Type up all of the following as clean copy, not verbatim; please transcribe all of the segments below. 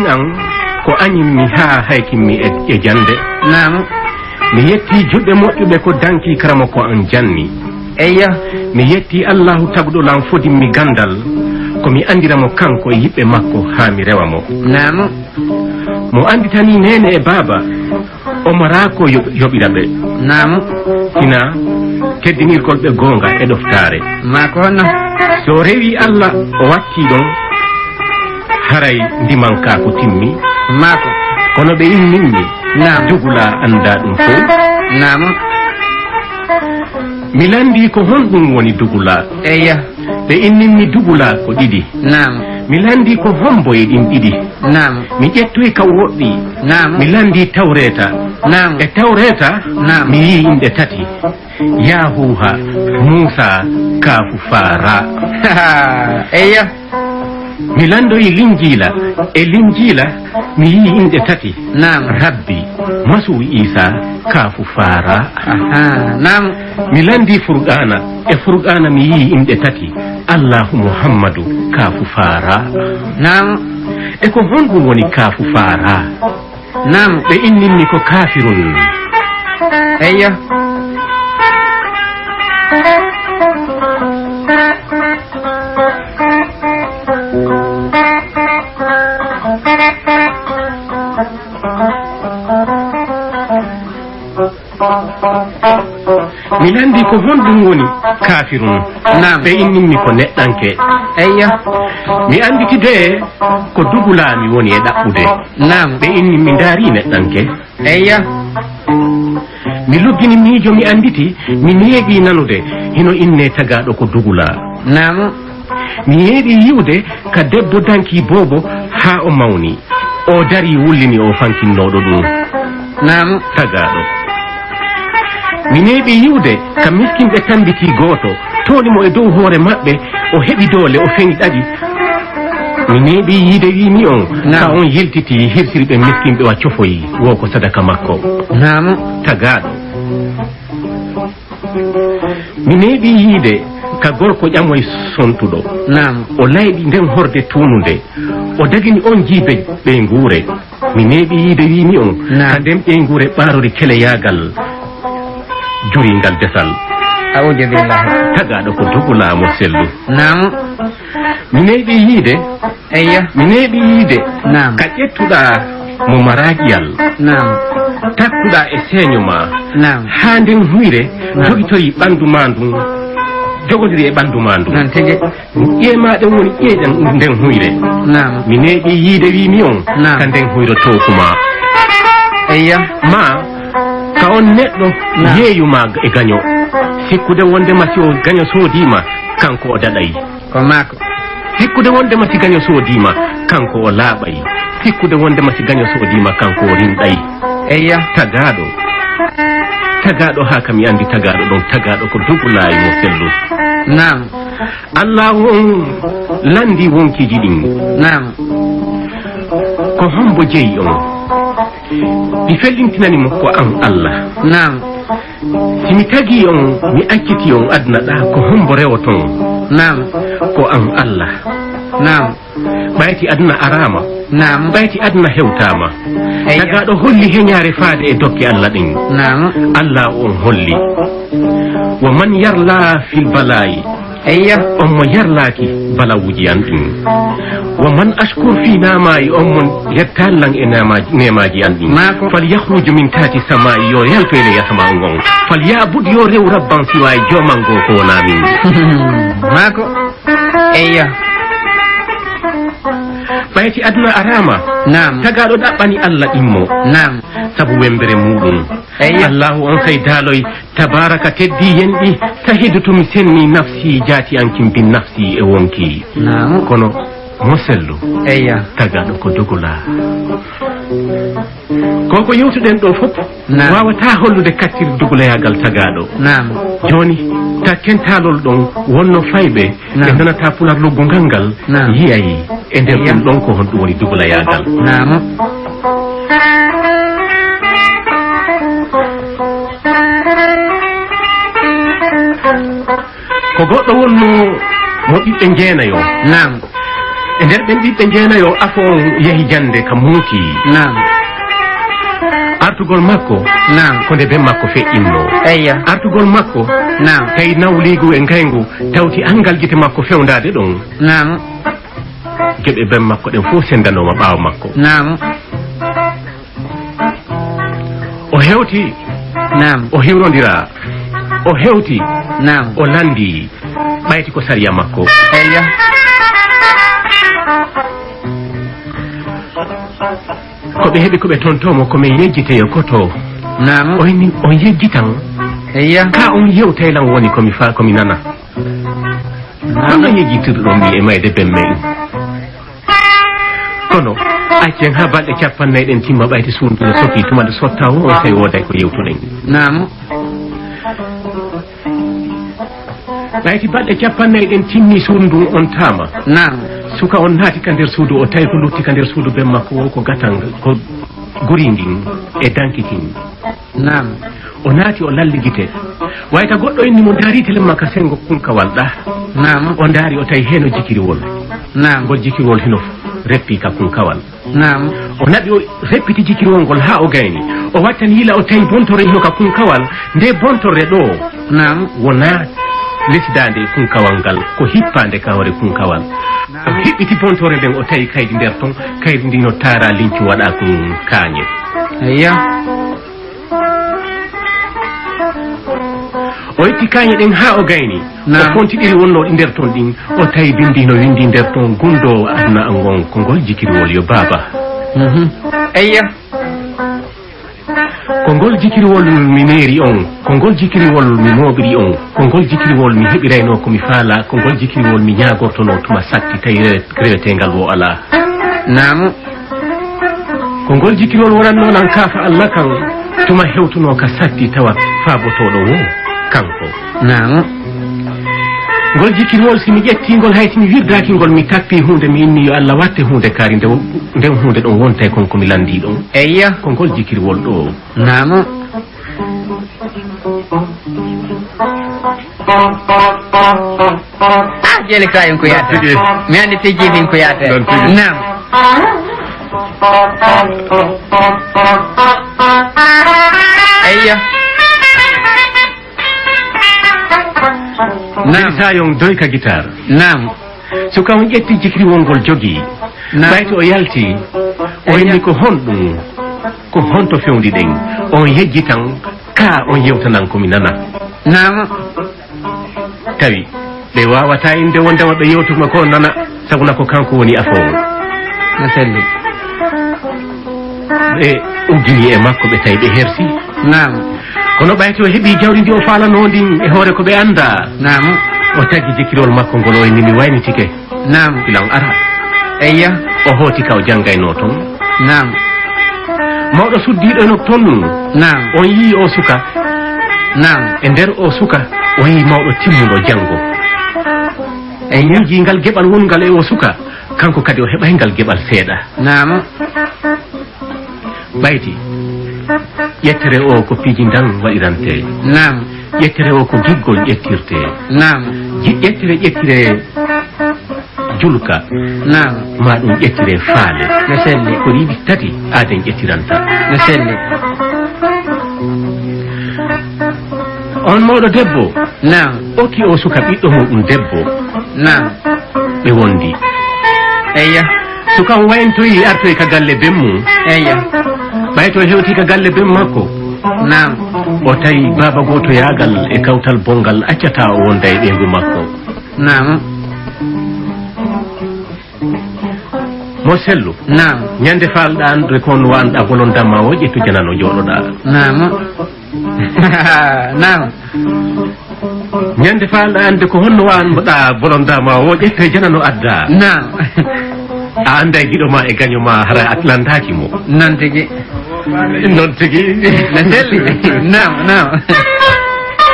an ko anyimmi ha haykimmi e jande nam mi yetti judde moƴƴuɓe ko danki karama ko an janni eyya mi yetti Allahu tabɗo lan fodimmi gandal komi andiramo kanko e yiɓɓe makko ha mi rewa mo nam mo anditani nene e baba omara ko yoɓira ɓe nam sina teddinirgol ɓe gonga e ɗoftare mako honno so rewi Allah o watti ɗon haray ndimanka ko timmi mako kono ɓe imminmi nam dugula anda ɗum fo nam mi landi ko honɗum woni dugula eyya ɓe inninmi dugula ko ɗiɗi nam mi landi ko homboye ɗin ɗiɗi nam mi ƴettoyi ka woɗɗi nam mi landi tawreta nam e tawreta nam mi yi inɗe tati yahuha Musa kafu fara eyya mi landoyi linjila e linjila mi yi inɗe tati nam rabbi masu Isa kafu fara nam mi landi furqana e furqana mi yi inɗe tati Allahu Muhammadu kafu fara nam e ko honɗum woni kafu fara nam ɓe inninmi ko kafirun eyya mi landi ko honɗum woni kafirun nam ɓe inninmi ko neɗɗanke eyya mi anditide ko dugulami woni e ɗaɓɓude nam ɓe inninmi daari neɗɗanke eyya mi luggini miijo mi anditi mi neeɓi nanude hino inne tagaɗo ko dugula nam mi yeeɗi yiwde ka debbo danki bobo ha o mawni o dari wullini o fankinnoɗo ɗum nam tagaɗo mi neeɓi yiwde ka miskinɓe tambiti goto tonimo e dow hoore maɓɓe o heɓi doole o feŋi ɗaɗi mi neeɓi yiide wimi on ka on yiltiti hirsiriɓe miskinɓe wa cofoyi wo ko sadaka makko nam tagaɗo mi neeɓi yiide ka gorko ƴamoye sontuɗo nam o layɗi nden horde tunude o dagini on jiibe ɓe nguure mi neeɓi yiide wimi on ka nden ɓe nguure ɓarori keleyagal juringal desal a'udhu billahi tagaɗo ko dugulamo sellu nam mi neeɓi yiide eyya mi neeɓi yiide nam ka ƴettuɗa mo maraƴiyal nam takkuɗa e seeño ma nam ha nden huyre jogitori ɓandu ma ndun jogodiri e ɓandu ma ndu non tigi ƴeemaɗen woni ƴeeƴan nden huyre nam mi neeɓi yiide wimi on ka nden huyre tokuma eyya ma ka on neɗɗo yeeyuma e gaño sikkude wondema si o gaño soodima kanko o daɗay ko mako sikkude wondema si gaño soodima kanko o laaɓay sikkude wondema si gaño soodima kanko o rinɗay eyya tagaɗo ha kam mi andi tagaɗo ɗon tagaɗo ko dugulayi mo sellu nam Allah on landi wonkiji ɗin nam ko hombo jeeyi on mi fellintinanimo ko an Allah nam simi tagi on mi acciti on aduna ɗa ko hombo rewoton nam ko an Allah nam ɓayti aduna arama nam ɓayti aduna hewtama tagaɗo holli heñare faade e dokke Allah ɗin nam Allah on holli wo man yarla fil balayi eyya on mo yarlaki balawuji an ɗin wo man ashkur fi namayi on mo yettallan e nemaji an ɗin fal yahruju min tati samayi yo yalto ele yasama ngon fal yabud yo rew rabban siwa e jomango ko wona min mako eyya ɓayti aduna arama nam tagaɗo ɗaɓɓani Allah ɗimmo nam sabu wembere muɗum Allahu on say daaloy tabaraka teddi yenɗi tahidutumi senni nafsi jaati ankin bin nafsi e wonki nam kono mo sellu eyya tagaɗo ko dugula koko yewtuɗen ɗo fof wawata hollude kattir dugulayagal tagaɗo nam joni ta kentalol ɗon wonno fayɓe ɓe nanata pular luggongal ngal yiyayi e nder ɗum ɗon ko honɗum woni dugulayagal nam ko goɗɗo wonno mo ɓiɓɓe jeenayo nam e nder ɓen ɓiɓɓe jeenayo afo on yehi jande ka muuki. Naam. Artugol makko. Naam. Ko nde ben makko feƴƴinno. Eyyo. Artugol makko. Naam. tawi nawligu e ngaygu tawti angal gite makko fewndade ɗon. Naam. geɓe ben makko ɗen fof sendanoma ɓaawa makko. Naam. O hewti. Naam. O hiwrodira. O hewti. Naam. O landi ɓayti ko sariya makko. Eyyo. koɓe heeɓi koɓe tontomo komin yejjiteyo koto. Naam. on yejjitan. Eyyo. ka on yewtaylan woni komi nana. hono yejjitirɗon mi e mayde ben men. kono accen ha balɗe 40 timma ɓayti suudude sofi tuma nde sotta o on tawi woday ko yewtuɗen. Naam. ɓayti balɗe 40 timmi suudu ndun on tama. Naam. suka on naati ka nder suudu o tawi ko lutti ka nder suudu ben makko o ko gatan ko guringin e dankikin. Naam. o naati o lalli gite wayta goɗɗo inni mo daari telemma ka sengo kunkawal ɗa. Naam. o daari o tawi heno jikiriwol. Naam. ngol jikiriwol heno reppi ka kunkawal. Naam. o naɓi o reppiti jikiriwol ngol ha o gayni o wattani yila o tawi bontore hino ka kunkawal nde bontore ɗo. Naam. wona lesdande kunkawal ngal ko hippande kawre kunkawal. o hiɓɓiti bontore nden o tawi kaydi nder ton kaydi ndi no taara lincu waɗa ko kaañe. Eyyo. o itti kaañe ɗen ha o gayni. Naam. o fontiɗiri wonnoɗi nder ton ɗin o tawi bindi no windi nder ton gundo aduna an gon ko ngol jikiriwol yo baaba. Eyyo. ko ngol jikiriwol mi neeri on ko ngol jikiriwol mi mooɓiri on ko ngol jikiriwol mi heɓirayno komi faala ko ngol jikiriwol mi ñagortono tuma sakti tawi rewetengal wo ala. Naam. ko ngol jikiriwol wonanno nan kaafa Allah kan tuma hewtuno ka satti tawa faabotoɗo wo kanko. Naam. ngol jikiriwol simi ƴettingol hay simi wirdakingol mi tappi hunde mi inni yo Allah watte hunde kaari nden hunde ɗon wonta kon komi landi ɗon. Eyyo. ko ngol jikiriwol ɗo. Naam. Jeli kayen ko yata. Mi andi tejjidin ko yata. Naam. Eyyo. Naam. sayon doy ka guitar. Naam. suka on ƴetti jikiriwol ngol jogii. Naam. ɓayti o yalti o inni ko honɗum ko honto fewndi ɗen on yejji tan ka on yewtanan komi nana. Naam. tawi ɓe wawata inde wondema ɓe yewtuma ko nana saguna ko kanko woni afowo. No selli. ɓe uggini e makko ɓe tawi ɓe hersi. Naam. kono ɓayti o heeɓi jawdi ndi o falano ndin e hoore ko ɓe anda. Naam. o taggi jikirol makko ngol o inni mi waynitike Naam. filan ara. Eyyo. o hooti ka o janggayno toon. Naam. mawɗo suddiɗo no toon Naam. on yii o suka. Naam. e nder o suka o yii mawɗo timmuɗo janngo. e ñuuji ngal geɓal wongal e o suka kanko kadi o heɓay ngal geɓal seeɗa. Naam. ɓayti ƴettere o ko piiji ndan waɗirante. Naam. ƴettere o ko giggol ƴettirte. Naam. ƴettire julka Naam. ma ɗum ƴettire faale. No selli. ko ɗiɗi tati aaden ƴettiranta. No selli. on mawɗo debbo Naam. okki o suka ɓiɗɗo muɗum debbo Naam. ɓe wondi. Eyyo. suka o wayntoyi artoy ka galle ben mum. Eyyo. ɓay to hewti ka galle ben makko Naam. o tawi baba goto yagal e kawtal bongal accata o wonda e ɓeygu makko. Naam. mo sellu Naam. ñande falɗa ande kon wanɗa bolondamma o ƴettu janano jooɗoɗa. Naam. Naam. ñande falɗa ande ko honno wanɗa bolondama o ƴettu janano adda. Naam. a anda e giɗo ma e gaño ma hara atlantaki mo. Non tigi. non tigi. No selli. Naam. Naam.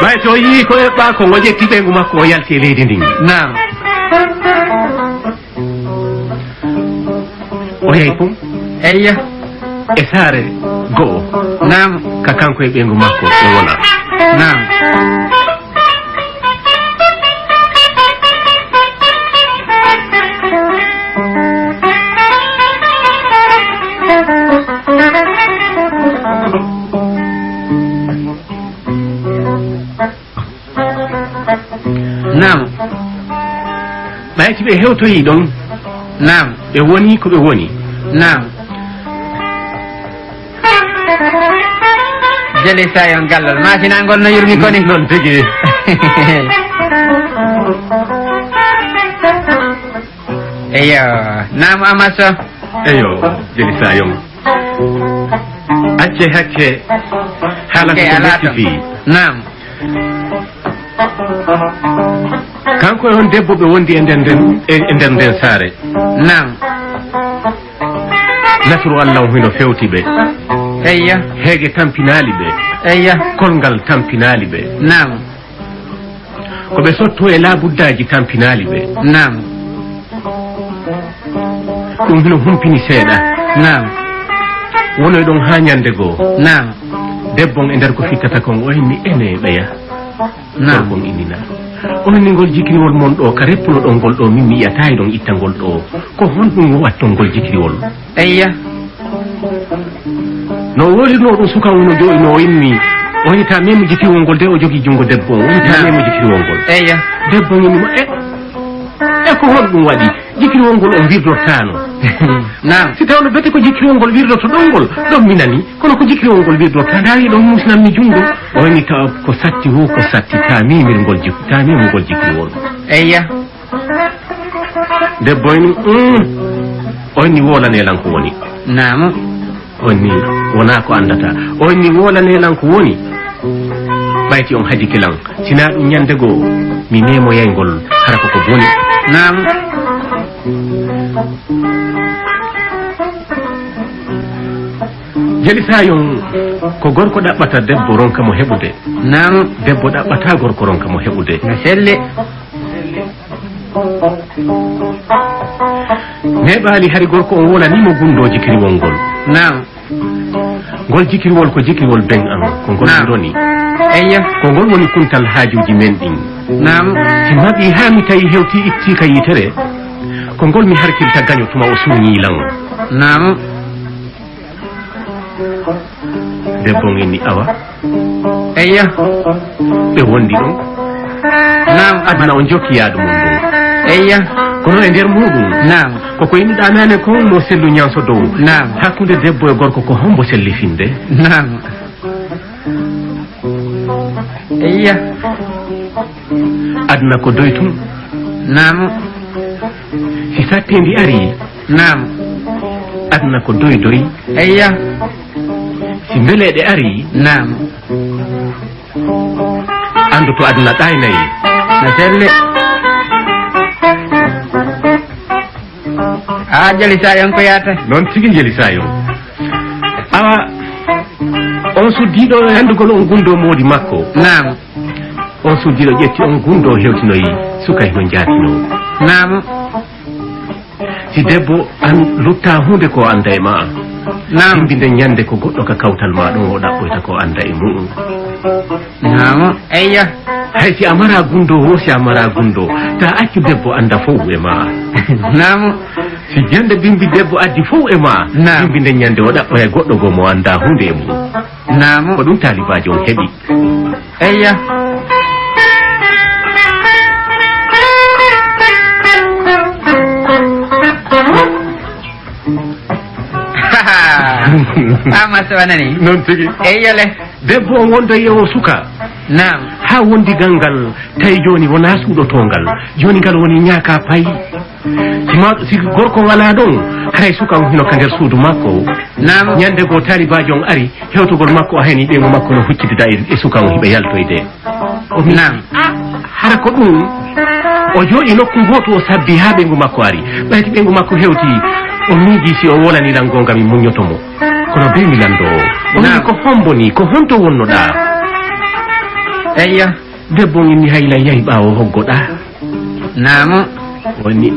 ɓay to yii ko eɓɓa ko o ƴetti ɓeygu makko o yalti e leydi ndin. Naam. o yehi pum Eyyo. e saare go'o Naam. ka kanko e ɓeygu makko ɓe wona. Naam. ɓayti ɓe hewtoyi ɗon nam ɓe woni ko ɓe woni nam jeli sayon gallol masinagol no yurmi koni noon tigi eyo nam amaso eyo jeli sayon acce hakke haalata ko metti fi nam kanko e on debbo ɓe wondi e nder nden saare nam nasiru allah o hino fewti ɓe eyo heege tampinali ɓe eyo kolngal tampinali ɓe nam ko ɓe sotto e laabuddaji tampinali ɓe nam ɗum hino humpini seeɗa nam wono e ɗon ha ñande goo nam debbon e nder ko fittata kon o henni ene ɓeya nam kon innina ononni ngol jikiriwol mon ɗo ka reppuno ɗon ngol ɗo min mi yiyata e ɗon itta ngol ɗo ko honɗum watton ngol jikiriwol eya no wolirno ɗum suka uno joyi no inni o yita memo jikiriwol ngol de o jogui jungo debbo o yita memo jikiriwol ngol eya debbo innimo e ko honɗum waɗi jikiriwol ngol o wirdortano nam si tawno bete ko jikiriwol ngol wirdorto ɗon ngol ɗon minani kono ko jikiriwol ngol wirdorta ndawi ɗon musnanmi jungo o woni taw ko satti hu ko satti tamimir ngol tamimo ngol jikiriwol eya debbo ni o ni wolanelan ko woni nam onni wona ko andata o ni wolanelan ko woni ɓayti on haji kilan sina ɗum ñande goo mi memoyaygol hara koko boni nam jeli sayon ko gorko ɗaɓɓata debbo ronka mo heɓude nam debbo ɗaɓɓata gorko ronka mo heɓude no selli neɓali hari gorko on wonanimo gundo jikiriwol ngol nam ngol jikiriwol ko jikiriwol ben an ko ngol roni eya ko ngol woni kuntal haajuji men ɗin nam si maɓi ha mi tawi hewti ittika yitere ko ngol mi harkilta gaño tuma o suñilan nam debbo ngenni awa eya ɓe wondi ɗon nam aduna on jokkiyaɗo mum ɗum eya kono e nder muɗum nam koko yimɗa nane ko mo sellu ñanso dow nam hakkude debbo e gorko ko hombo sellifinde nam eya aduna ko doytum nam si sattidi ari nam aduna ko doy eya si mbeleɗe ari nam andu to aduna ɗaynayi no selli a jeli sayon ko yata noon tigi jeli sayon awa on suddiɗo hendugol on gundo moodi makko nam on suddiɗo ƴetti on gundo hewtinoyi suka hino jaatino nam si debbo an lutta hunde ko anda e ma nam imbinde ñande ko goɗɗo ka kawtal ma ɗon o ɗaɓɓoyta ko anda e muɗum nam eya hay si a mara gundo o si a mara gundo ta accu debbo anda fof e ma nam si jande bimbi debbo addi fof e ma Naam. bimbinde ñande o ɗaɓɓa e goɗɗo go mo anda hunde e mum nam ko ɗum talibaji on heeɓi eya ama so wanani noon tigi eyole debbo o wonda yewo suka nam ha wondigal ngal tawi joni wona suuɗotongal joni ngal woni ñaaka payi si gorko wala ɗon haray suka o hino ka nder suudu makko nam ñande goo talibaji on ari hewtogol makko o hani ɓeygu makko no huccidida e suka o hiɓe yaltoyde o mi nam hara ko ɗum o jooɗi nokku goto o sabbi ha ɓeygu makko ari ɓayti ɓeygu makko hewti o miiji si o wolaniran gonga mi muñotomo kono be mi lando o wi ko homboni ko honto wonnoɗa eya debbo inni hayla yahi ɓawo hoggoɗa nam woni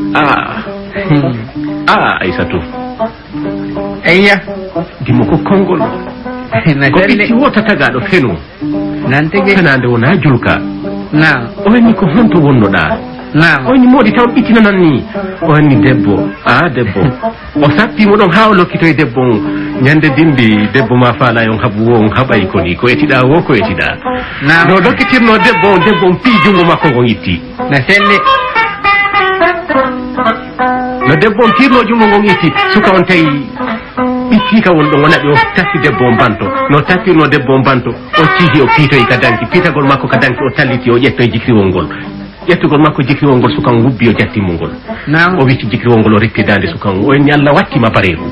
aissatu eya dimo ko konngol no ko selli ɓitti wota tagaɗo feno nan tigi fenade wona julka nam o wenni ko honto wonnoɗa nam o wenni moɗi taw ɓittinanan ni o wenni debbo debbo o sappimo ɗon ha o lokkitoye debbo on ñande dindi debbo ma faala on haɓu wo on haɓay koni ko etiɗa wo ko etiɗa nam no lokkitirno debbo on pii jungo makko ngon itti no selli no debbo on tirno jungo ngon itti suka on tawi ɓittika won ɗon wonaɓe o tatti debbo o banto no tattirno debbo o banto o cihi o piitoyi ka danki piitagol makko ka danki o talliti o ƴettoye jikriwol ngol ƴettugol makko jikriwol ngol sukan wubbi o jattimmo ngol o wicci jikriwol ngol o reppidande sukan o en Allah wattima bareeru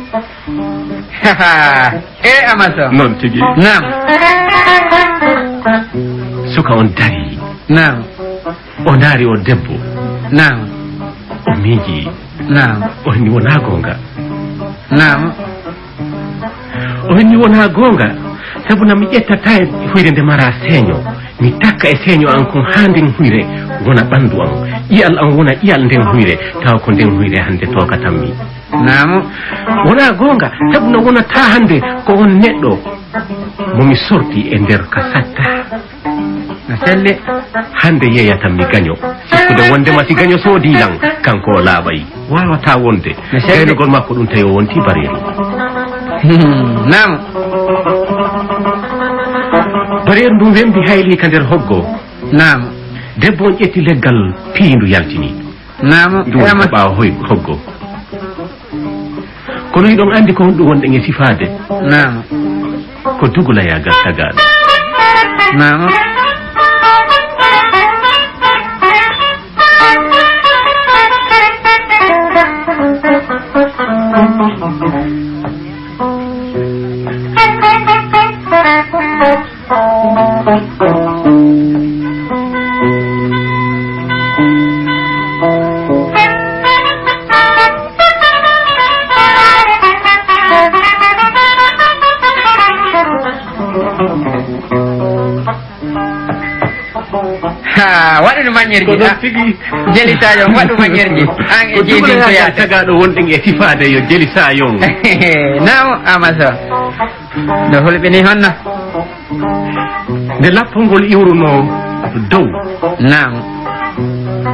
Amaso noon tigi nam suka on dari nam o daari o debbo nam o miiji nam o henni wona gonga nam o henni wona gonga sabu nami ƴettata e huyre nde mara seeño mi takka e seeño an kon ha nden huyre wona ɓandu an ƴiyal an wona ƴiyal nden huyre tawa ko nden huyre hande tokatanmi nam wona gonga sabu no wonata hande ko on neɗɗo momi sorti e nder ka satta no selli hande yeyatan mi gaño sikkude wondema si gaño soodilan kanko o laaɓayi wawata wonde gaynugol makko ɗum tawi o wonti bareeru nam bareeru ndum wembi hayli ka nder hoggo nam debbo on ƴetti leggal piindu yaltini nam ɗum woni ko ɓaawa hoggo kono yiɗon andi ko honɗum wonɗen e sifaade nam ko dugulayagal tagaɗo nam waɗu mañirji jeli sayon waɗu mañirji an e jeedin ko yaata tagaɗo wonɗen e sifade yo jeli sayon nam Amaso no hulɓini honno nde lappolngol iwruno dow nam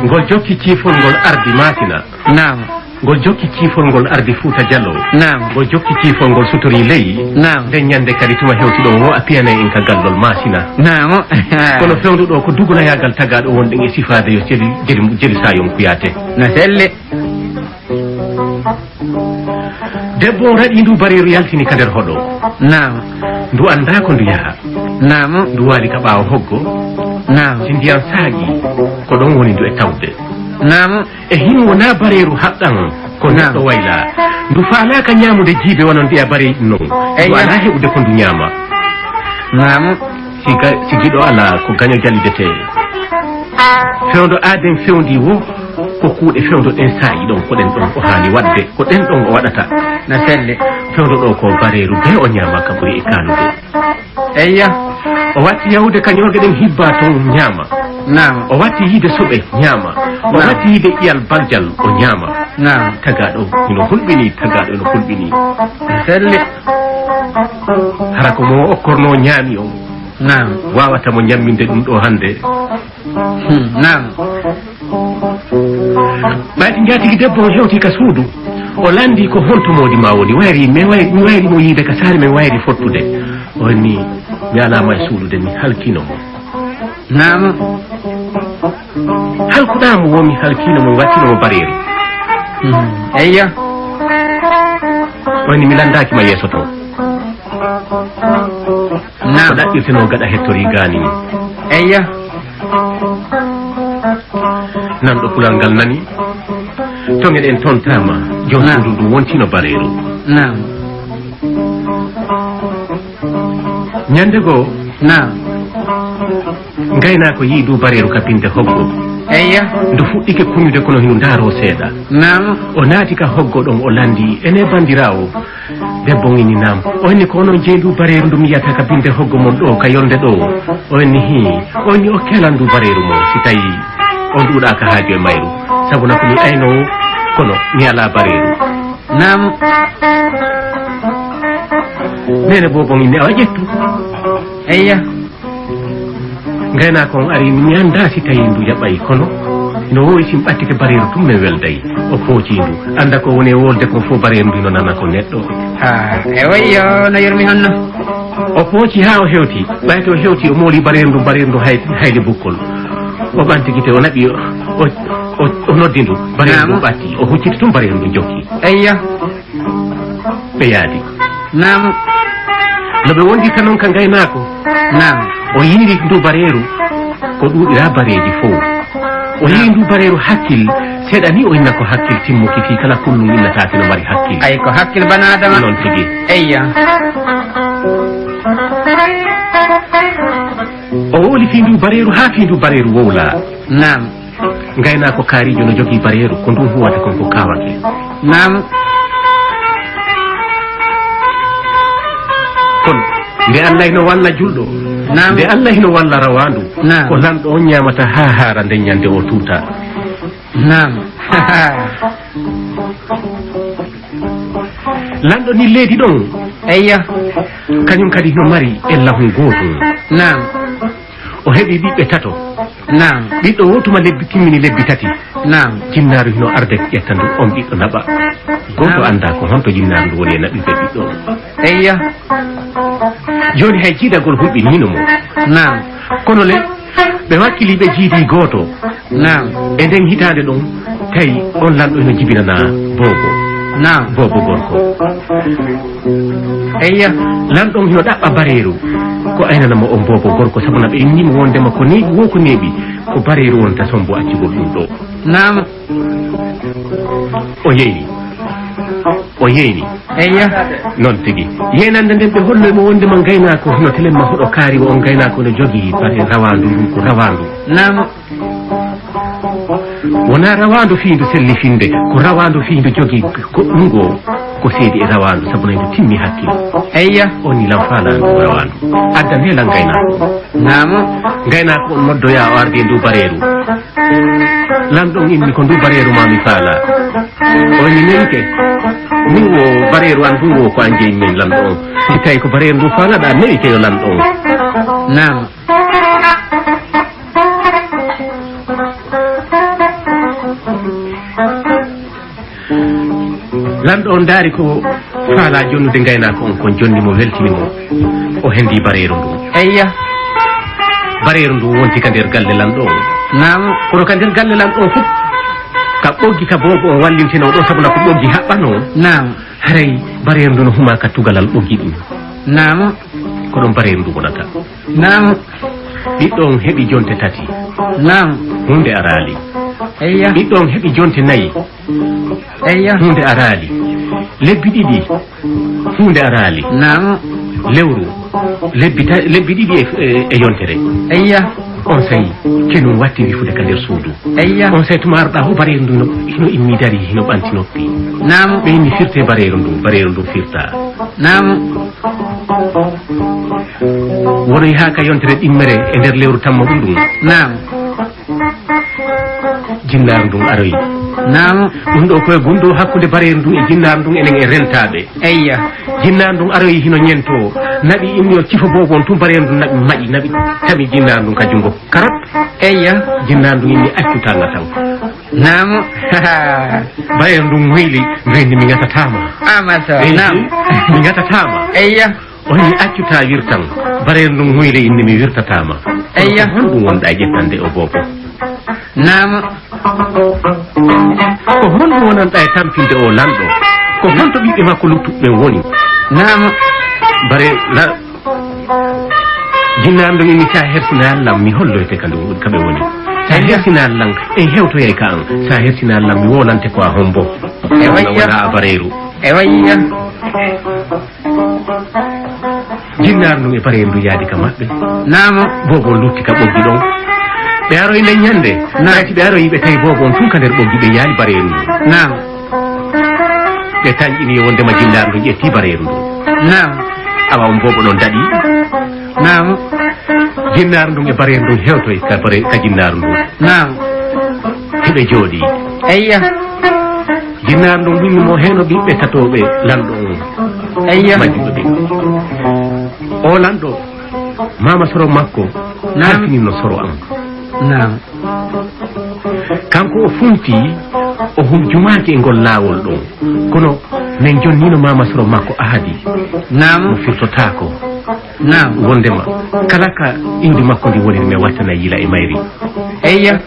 ngol jokki ciifol ngol ardi Masina nam ngol jokki ciifol ngol ardi Fouta Diallo nam ngol jokki ciifol ngol sotori leyyi nam nden ñande kadi tuma hewti ɗon wo a piyana en ka gallol Masina nam kono fewnuɗo ko dugulayagal tagaɗo wonɗen e sifade yo jeli sayon kuyate no selli debbo o raɗi ndu bareeru yaltini ka nder hoɗo nam ndu anda ko ndu yaha nam ndu waali ka ɓaawa hoggo nam si ndiyan saaƴi ko ɗon woni ndu e tawde nam e hin wona bareeru haɗɗan ko neɗɗo wayla ndu faalaka ñamude jiibe wono mbiya bareeji noon ndu ala heɓude ko ndu ñaama nam si giɗo ala ko gaño jallidete fewdo aaden fewndi wo ko kuuɗe fewdo ɗen saaƴi ɗon ko ɗen ɗon o haani waɗde ko ɗen ɗon o waɗata no selli fewdo ɗo ko bareeru be o ñaama ka ɓuri e kaanude eyya o watti yahude kañorge ɗen hibba toon ñaama nam o watti yiide soɓe ñaama o watti yiide ƴiyal baljal o ñaama nam tagaɗo ino hulɓini tagaɗo ino hulɓini no selli hara ko mo okkorno ñaami o nam wawata mo ñamminde ɗum ɗo hande nam ɓayɗi jatigi debbo o hewti ka suudu o landi ko hontomodi ma woni wayri mi wayri mo yiide ka saare men wayri fottude o ni mi alama e suudude mi halkino mo nam halkuɗamo wo mi halkino mo wattinomo bareeru eyya woni mi landakima yeeso taw nam ko ɗaɓɓirteno gaɗa hettori gani eyya nanɗo pulal ngal nani toŋeɗen tontama jon suudu ndu wontino bareeru nam ñande goo nam gaynako yii du bareeru kapinde hoggo eyya ndu fuɗɗike kuñude kono hino ndaaro seeɗa nam o naati ka hoggo ɗon o landi ene bandirawo debbo ngini nam o henni ko onon jeeyi ndu bareeru ndu mi yiyata ka binde hoggo mon ɗo ka yolde ɗo o henni o henni o kelan ndu bareeru mo si tawi o nduuɗa ka haaju e mayru sabu nako mi aynowo kono mi ala bareeru nam nene bobo ngini awa ƴettu eyya gaynako on ari mi anda si tawi ndu yaɓay kono no wowi sin ɓattike bareeru tum min weldayi o fooci ndu anda ko woni e wolde kon fof bareeru ndi no nana ko neɗɗo e wayyo no yurmi honno o fooci ha o hewti ɓayte o hewti o mooli bareeru ndu hayli bukkol o ɓanti gite o naɓi o o noddi ndu bareeru ndu ɓatti o hucciti tum bareeru ndu jokki eyyo ɓe yaadi nam no ɓe wondi tan noon ka ngaynaako nam o yiiri ndu bareeru ko ɗuuɗira bareeji fof o yiiri ndu bareeru hakkil seeɗa ni o inna ko hakkil timmuki fii kala kullum innataake no mari hakkil ay ko hakkil banadama noon tigi eyyo o woli fii ndu bareeru haa fii ndu bareeru wowlaa nam ngaynaako kaariijo no jogii bareeru ko ndun huwata kon ko kaawake nam kono nde allah ino walla julɗo nde allah ino walla rawandu ko lamɗo on ñamata ha haara nde ñande o tuuta nam lamɗo ni leydi ɗon eyya kañum kadi no mari e lahu gootum nam o heɓi ɓiɓɓe tato nam ɓiɗɗo wotuma lebbi timmini lebbi tati nam jinnaaru hino arde ƴetta ndu on ɓiɗɗo naɓa goto anda ko honto jinnaaru ndu woni e naɓi ɓe ɓiɗɗo eyya joni hay jiidagol hulɓinino mo nam kono le ɓe wakkili ɓe jiidi gooto nam e nden hitande ɗon tawi on lamɗo eno jibinana boobo nam boobo gorko eyya lamɗon hino ɗaɓɓa bareeru ko aynanamo on boobo gorko sabu na ɓe innimo wondema ko neeɓi wo ko neeɓi ko bareeru wonta son bo accugol ɗum ɗo nam o yeyni eyya noon tigi yenande nden ɓe holloymo wondema gaynako hono telemma hoɗo kaari o on gaynako no jogii bare rawandu ndu ko rawandu nam wona rawandu fiindu sellifinde ko rawandu fiindu jogii ko ɗum ɗo ko seedi e rawandu sabu naydu timmi hakkille eyya on ni lam faalandu rawandu addan heelan gaynako nam gaynako on noddoya o arde ndu bareeru lamɗon inni ko ndu bareeru mami faala o ni nenke min wo bareeru an ɗum wo ko an jeyi min lamɗo on si tawi ko bareeru ndu faalaɗa newi keyo lamɗo on nam lamɗo on daari ko faala jonnude gaynako on kon jonni mo weltinimo o hendi bareeru ndu eyya bareeru ndu wonti ka nder galle lamɗo on nam kono ka nder galle lamɗo on fof ka ɓoggi ka boobo on wallintino ɗo sabuna ko ɓoggi haɓɓano nam haray bareeru ndu no huma ka tugalal ɓoggi ɗum nam ko ɗon bareeru ndu wonata nam ɓiɗɗo on heɓi jonte tati nam hunde araali eyya ɓiɗɗo on heɓi jonte nayyi eyya hunde araali lebbi ɗiɗi hunde araali nam lewru lebbi ɗiɗi e yontere eyya on sayi kenum watti wifude ka nder suudu eyya on sayi tuma arɗa ho bareeru ndu hino immi dari hino ɓanti noppi nam ɓe inni firte bareeru ndu firta nam wonoy ha ka yontere ɗimmere e nder lewru tammo ɗum ɗum nam jinnaaru ndun aroyi nam ɗum ɗo koye gonɗo hakkude bareeru ndun e jinnaaru ndun enen e rentaɓe eyya jinnaaru ndun aroyi hino ñento naɓi inni o cifo bobo on tum bareeru ndun naɓi maƴi naɓi tami jinnaaru ndun ka jungo karat eyya jinnaaru ndun inni accutanga taw nam bareeru ndun moyli ndenni mi gatatama amaso nam mi gatatama eyya o ni accuta wirtan bareeru ndun moyli inni mi wirtatama eyya hon ɗum wonɗa ƴettande o bobo nam ko honɗum wonanɗa e tampinde o lamɗo ko honto ɓiɓɓe makko luttuɓe woni nam bare jinnaaru ndun inni sa hersina allam mi holloyte kaɓe woni sa hersina allam en hewtoyay ka an sa hersina allam mi wolante ko a hombo e wayya wona a bareeru e wayya jinnaaru ndun e bareeru ndu yaadi ka maɓɓe nam bobo lutti ka ɓoggi ɗon ɓe aroy nden ñande naati ɓe aroyi ɓe tawi bobo on tun ka nder ɓoggi ɓe yaali bareeru ndu nam ɓe tañƴini wondema jinnaaru ndu ƴetti bareeru ndu nam awa on bobo ɗon daɗi nam jinnaaru ndun e bareeru ndun hewtoy ka jinnaaru ndu nam heɓe jooɗi eyya jinnaaru ndun winnimo heno ɓiɓɓe tatoɓe lanɗo on eyya majjuɗo ɓe o lanɗo mama soro makko halfinino soro am nam kanko o funti o jumaki e ngol laawol ɗon kono min jonnino mama soro makko ahadi nam mo firtotako nam wondema kala ka indi makko ndi woni mi wattana yila e mayri eyya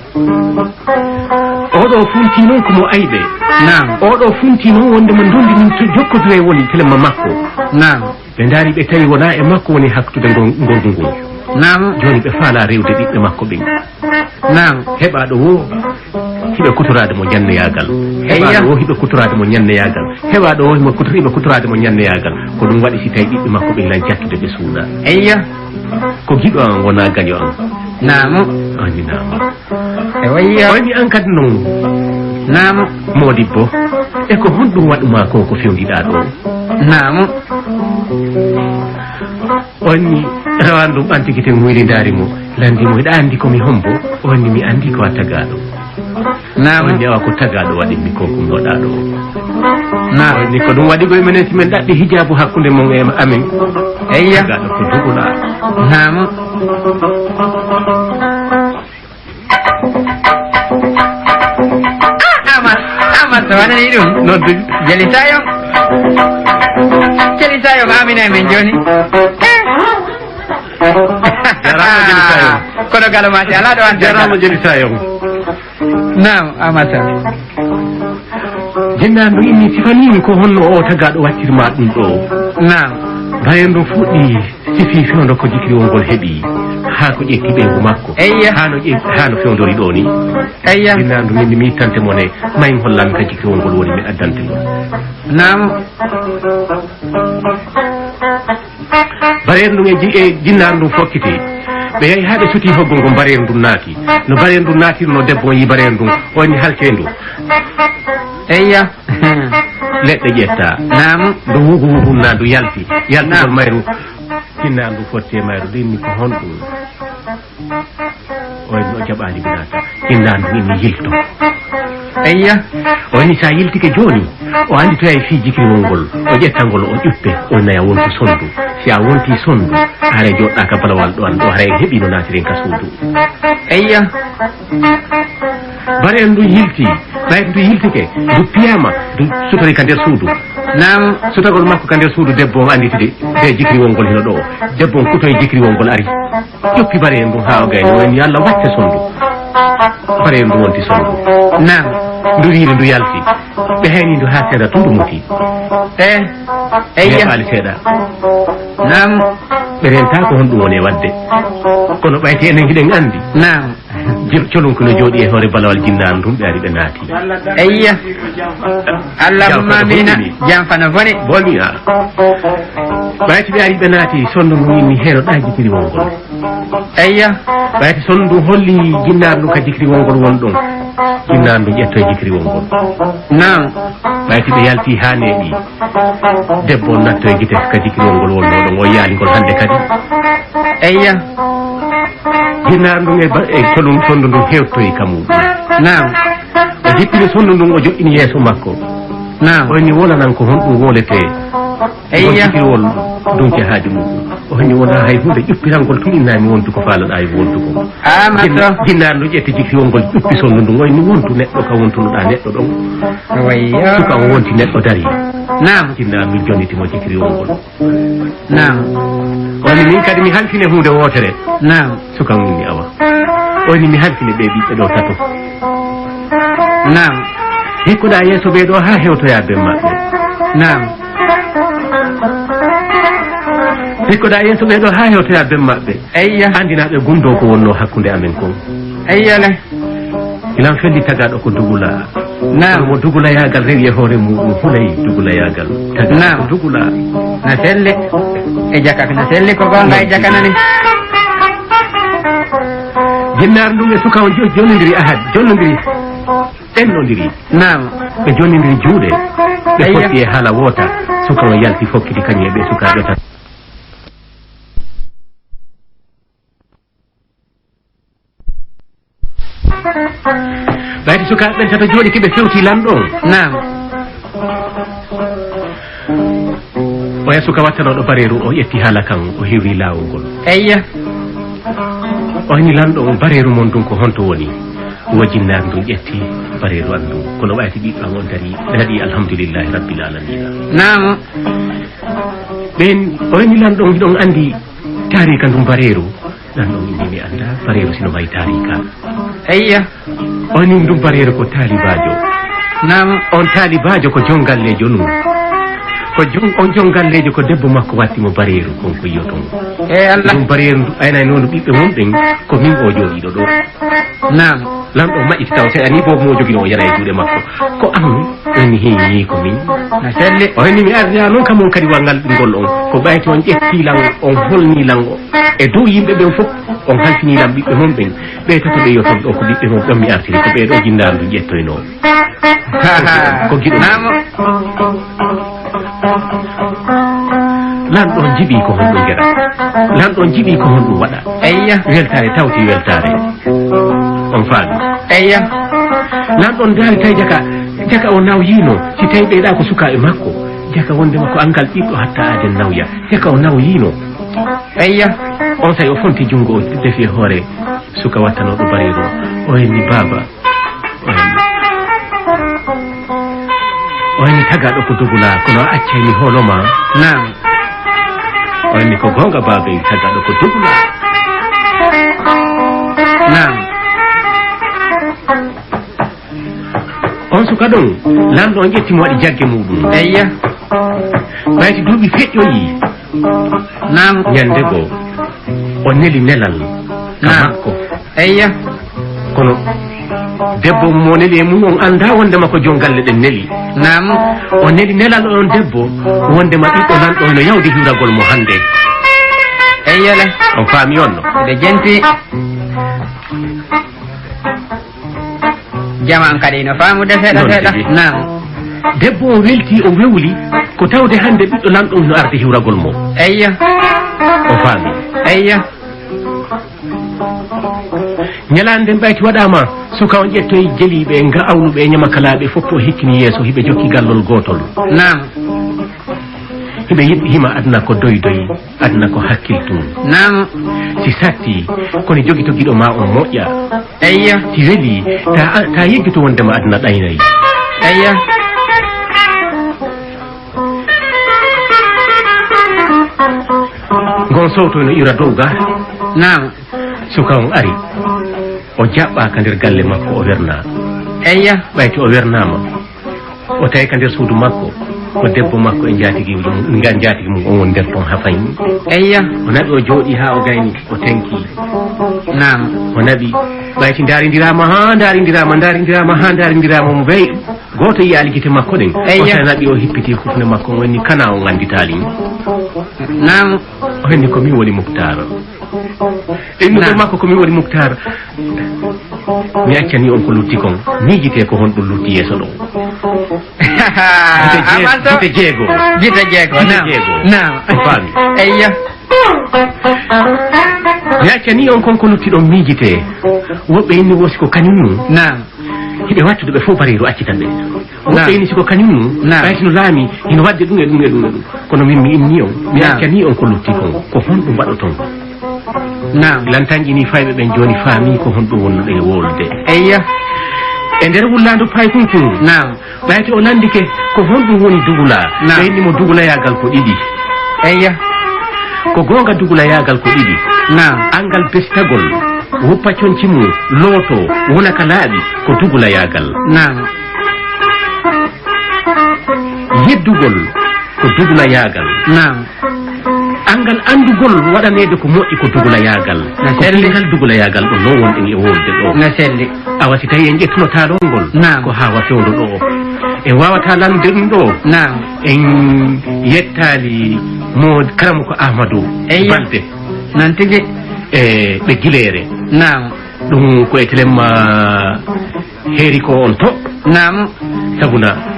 oɗo funti noon komo ayɓe nam oɗo funti noon wonde mo dondi min to jokkodire woni telema makko nam ɓe daari ɓe tawi wona e makko woni hakkude gorgu ngu nam joni ɓe faala rewde ɓiɓɓe makko ɓen nam heɓaɗo wo hiɓe kutorade mo ñanneyagal heɓaɗo wo hiɓe kutorade mo ñanneyagal heɓaɗo wo hiɓe kutorade mo ñanneyagal ko ɗum waɗi si tawi ɓiɓɓe makko ɓen lan jattude ɓe suuɗa eyyo ko giɗo an wona gaño an namu ani nama e wayyo wayni an kadi noon namu modibbo e ko honɗum waɗuma ko fewdiɗa ɗo namu wonni rawan ɗum ɓantigiten huylidari mo landimo eɗa andi komi hombo wonni mi andi ko a tagaɗo namu wonni awa ko tagaɗo waɗinmi ko kumnoɗa ɗo namu wonni ko ɗum waɗi ɓoye menen simin ɗaɓɓi hijabu hakkude mon e amin eyyo tagaɗo ko duguɗa namu ama so waɗani ɗum nodde jeli sayong amina e men joni jarama jeli sayong kono galo mate ala ɗo an jarama jeli sayong nam amata jinnandu inni sifanimi ko honno o tagaɗo waccirma ɗum ɗo nam bayen ɗum fuɗɗi sifi fewdo ko jikriwol ngol heeɓi ha ko ƴetti ɓeygu makko eyya hano fewdori ɗo ni eyya jinnandu min mi ittante mone mayin hollami ka jikriwol ngol woni mi addante ɗum nam bayen ɗum e jinnandu ɗum fokkiti ɓe yahi ha ɓe suti hoggol ngo mbaren ɗum naati no mbaren ɗum naatirno debbo yi mbaren ɗum wonni haltendu eyya leɗɗe ƴetta nam ndu wugu na ndu yalti yaltigol mayru tinna ndu fotte mayru ɗinni ko honɗum wayno o jaɓani binata tinna ndu inni yilto eyya wayni sa yiltike joni o andi to yahi fi jikriwol ngol o ƴettangol o ƴuppe o naya wonti sondu si a wonti sondu haare joɗɗa ka balawal ɗo an ɗo haara en heeɓi no natiren ka suudu eyya bare en ndu yilti ɓayde ndu yiltike ndu piyama ndu sutori ka nder suudu nam sutagol makko ka nder suudu debbo o anditide de jikriwol ngol hino ɗo debbo on kutoye jikriwol ngol ari ƴoppi bare en ndum ha o gayni woni Allah wacce sondu bare en ndu wonti sondu nam ndu wiiri ndu yalti ɓe hayni ndu ha seeɗa tundu muti eyya heɓali seeɗa nam ɓe renta ko honɗum woni e wadde kono ɓayti enen hiɗen andi nam colonko no jooɗi e hoore balawal jinnaan ɗum ɓe ari ɓe naati eyya allahumma amina jam fana bone bolmi a ɓayti ɓe ari ɓe naati sondu ndu inni heeno ɗa jikriwol ngol eyya ɓayti sondu ndu holli jinnaan ɗum ka jikriwol ngol won ɗon jinnaan ɗum ƴetto e jikriwol ngol nam ɓayti ɓe yalti ha neeɓi debbo on natto e gite ka jikriwol ngol wonno ɗon o yaalingol hannde kadi eyya jinnaan ɗum e colum sondu ndun hewtoyi ka muɗum nam o jippini sondu ndun o joƴƴini yeeso makko nam oyni wonanan ko honɗum wolete eyya jikriwol dunke haaji muɗum oyni wona hay hunde ƴuppirangol tun innami wontu ko faalaɗa e wontugo amato jinnaan ɗum ƴetti jikriwol ngol ƴuppi sondu ndun oyni wontu neɗɗo ka wontunoɗa neɗɗo ɗon wayyo suka o wonti neɗɗo dari nam jinnaan ɗum jonnitimo jikriwol ngol nam oyni min kadi mi halfine hunde wotere nam suka mumni awa oyni mi halfine ɓe ɓiɓɓe ɗo tato nam hikkuɗa yeeso ɓeeɗo ha hewtoya ben maɓɓe nam hikkuɗa yeeso ɓeeɗo ha hewtoya ben maɓɓe eyya andinaɓe gundo ko wonno hakkude amen kon eyya le ilan felli tagaɗo ko dugula nam mo dugula yagal rewi e hoore muɗum hulayi dugula yagal tagaɗo ko dugula na selli e jakka na selli ko gonga e jakkanani jinnaar ndum e suka o jonnodiri ahad jonnodiri ɗennodiri nam ɓe jonnodiri juuɗe ɓe Eyya. fotti e haala woota suka o yalti fokkiti kañum e ɓe sukaɓe tan ɓayde sukaɓe ɓen tata jooɗi keɓe fewti lanɗon nam oya suka wattanoɗo bareeru o ƴetti haala kan o hirri laawol ngol eyya o hani lanɗo on bareeru mon ɗum ko honto woni wo jinnaar ndum ƴetti bareeru an ɗum kono ɓayti ɓiɓɓan on dari ɓe waɗi alhamdulillahi rabbil alamina nam ɓen o hani lanɗon hiɗon andi tarika ndum bareeru lanɗon inni mi anda bareeru sino wayi tarika eyya oni ɗum barere ko talibajo nam on talibajo ko jongallejo ɗum ko on jongallejo ko debbo makko wattimo bareru konko yiyoton Allah ɗum bareru ndu ayna noon ɓiɓɓe mum ɓen ko min o jooɗiɗo ɗo nam lamɗo maƴƴiti taw so ani bobo mo joguino o yara e juuɗe makko ko an eni heeñi ko min na selli o henni mi arda noon kam on kadi wangal ngol on ko ɓayti on ƴettilan on holnilan e dow yimɓe ɓen fof on halfinilan ɓiɓɓe mum ɓen ɓe tato ɓe yoton ɗo ko ɓiɓɓe mum ɗon mi artiri ko ɓeɗo jinnaru ƴettoyno ko giɗo nam lanɗon jiɓi ko honɗum geɗa lanɗon jiɓi ko honɗum waɗa eyya weltare tawti weltare on faami eyya lanɗon daari tawi jaka o nawyino si tawi ɓeyɗa ko sukaɓe makko jaka wonde makko angal ɓiɗɗo hatta aden nawya jaka o nawyino eyya on tawi o fonti junngo o defi hoore suka wattanoɗo bareru o henni baba o henni tagaɗo ko dugula kono a accaymi hooloma nam o henni ko gonga baba en tagaɗo ko dugula nam on suka ɗon lamɗo on ƴettimo waɗi jagge muɗum eyya ɓayti duuɓi feƴƴoyi nam ñande goo o neli nelal ka makko eyya kono debbo mo neli e mum on anda wondema ko jongalle ɗen neli nam o neli nelal on debbo wondema ɓiɗɗo nanɗo no yawde hiwragol mo hande eyya le on faami on no ɓe jenti jaman kadi no faamude seeɗa seeɗa nam debbo o welti o wewli ko tawde hande ɓiɗɗo nanɗo no arde hiwragol mo eyya o faami eyya ñalande ɓayti waɗama suka on ƴettoye jeliɓe nga awnuɓe e ñamakalaɓe fof o hikkini yeeso hiɓe jokki gallol gotol nam hiɓe hima aduna ko doydoyi aduna ko hakkiltum nam si satti kono jogi to giɗo ma on moƴƴa eyya si weeli ta yeggito wondema aduna ɗaynayi eyya gon sowto no ira dow ga nam suka on ari o jaɓɓaka nder galle makko o werna eyya ɓayti o wernama o tawi ka nder suudu makko ko debbo makko e jatigui mum on won nder toon ha fayi eyya o naɓi o jooɗi ha o gayni o tenki nam o naɓi ɓayti darindirama ha darindirama mo weyi goto yiyaali guite makko ɗen o sa naɓi o hippiti hufne makko o wonni kana o ganditali nam o henni ko min woni Moukhtar innuɗo makko ko min woni Moukhtar mi accani on ko lutti kon miijite ko honɗum lutti yeeso ɗo gite jeego nam o faami eyya mi accani on kon ko lutti ɗon miijite woɓɓe inni wosi ko kañum num nam hiɓe wattude ɓe fof bareru accitan ɓe woɓɓe inni siko kañum num ɓayti no laami hino wadde ɗum e ɗum kono min mi inni on mi accani on ko lutti kon ko honɗum waɗoton nam lantanƴi ni fayɓe ɓen joni faami ko honɗum wonnoɗo e wolde eyya e nder wulladu pay kunkun nam ɓayti o landike ko honɗum woni dugula ɓe innimo dugulayagal ko ɗiɗi eyya ko gonga dugulayagal ko ɗiɗi nam angal bestagol woppa conci mum looto wona ka laaɓi ko dugulayagal nam yeddugol ko dugulayagal nam angal andugol waɗanede ko moƴƴi ko dugulayagal ko selligal dugulayagal ɗo no wonɗen e wolde ɗo no selli awa si tawi en ƴettunotaɗo ngol ko hawa fewdo ɗo en wawata landude ɗum ɗo nam en yettali mo karamu ko Ahmadou Balde nan tigui e ɓe Guiléré nam ɗum ko etelemma heeri ko on to nam sabuna